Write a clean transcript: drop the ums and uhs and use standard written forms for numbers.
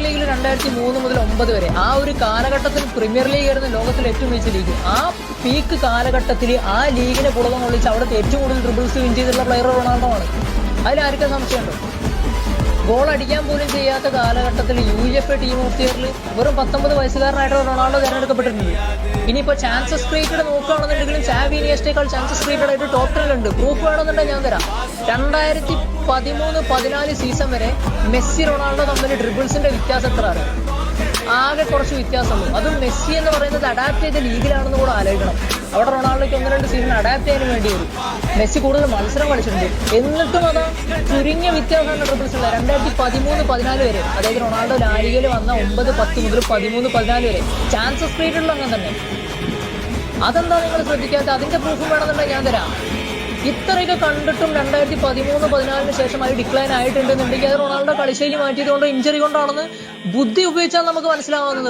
ലീഗിൽ 2003 മുതൽ 9 വരെ ആ ഒരു കാലഘട്ടത്തിൽ പ്രീമിയർ ലീഗ് ആയിരുന്നു ലോകത്തിലെ ഏറ്റവും മികച്ച ലീഗ്. ആ പീക്ക് കാലഘട്ടത്തിൽ ആ ലീഗിനെ പുറകം കൊള്ളിച്ച് അവിടുത്തെ ഏറ്റവും കൂടുതൽ ഡ്രിബിൾസ് വിൻ ചെയ്തിട്ടുള്ള പ്ലെയർ റൊണാൾഡോ ആണ്. അതിലാർക്കും സംശയമുണ്ടോ? ഗോൾ അടിക്കാൻ പോലും ചെയ്യാത്ത കാലഘട്ടത്തിൽ UEFA ടീം ഓഫ് ദി ഇയറിൽ വെറും 19 വയസ്സുകാരനായിട്ടുള്ള റൊണാൾഡോ തിരഞ്ഞെടുക്കപ്പെട്ടിട്ടുണ്ട്. ഇനിയിപ്പോൾ ചാൻസസ് ക്രിയേറ്റഡ് നോക്കുകയാണെന്നുണ്ടെങ്കിലും ചാവി ഇനിയസ്റ്റേക്കാൾ ചാൻസസ് ക്രിയേറ്റഡ് ആയിട്ട് ടോപ്പ് 10 ഉണ്ട്. പ്രൂഫ് വേണമെന്നുണ്ടെങ്കിൽ ഞാൻ തരാം. 2013-14 സീസൺ വരെ മെസ്സി റൊണാൾഡോ തമ്മിൽ ഡ്രിബിൾസിന്റെ വ്യത്യാസം എത്ര ആണ്? ആകെ കുറച്ച് വ്യത്യാസമുള്ളൂ. അതും മെസ്സി എന്ന് പറയുന്നത് അഡാപ്റ്റ് ചെയ്ത ലീഗിലാണെന്ന് കൂടെ ആലോചിക്കണം. അവിടെ റൊണാൾഡോയ്ക്ക് 1-2 സീസൺ അഡാപ്റ്റ് ചെയ്യാൻ വേണ്ടി വരും. മെസ്സി കൂടുതൽ മത്സരം കളിച്ചിട്ടുണ്ട്. എന്നിട്ടും അതാ ചുരുങ്ങിയ വ്യത്യാസമാണ് ഡ്രിബിൾസ് ഉള്ളത്. 2013-14 വരെ, അതായത് റൊണാൾഡോ ലാലിഗയിൽ വന്ന 9-10 മുതൽ 13-14 വരെ ചാൻസസ് ക്രിയേറ്റഡ് അങ്ങനെ തന്നെ. അതെന്താ നിങ്ങൾ ശ്രദ്ധിക്കാത്ത? അതിന്റെ പ്രൂഫും വേണമെന്നുണ്ടെങ്കിൽ ഞാൻ തരാം. ഇത്രയൊക്കെ കണ്ടിട്ടും 2013-14 ശേഷം അത് ഡിക്ലൈൻ ആയിട്ടുണ്ടെന്നുണ്ടെങ്കിൽ അത് റൊണാൾഡോ കളിശൈലി മാറ്റിയതുകൊണ്ടോ ഇഞ്ചറി കൊണ്ടാണെന്ന് ബുദ്ധി ഉപയോഗിച്ചാൽ നമുക്ക് മനസ്സിലാവുന്നതേ ഉള്ളൂ.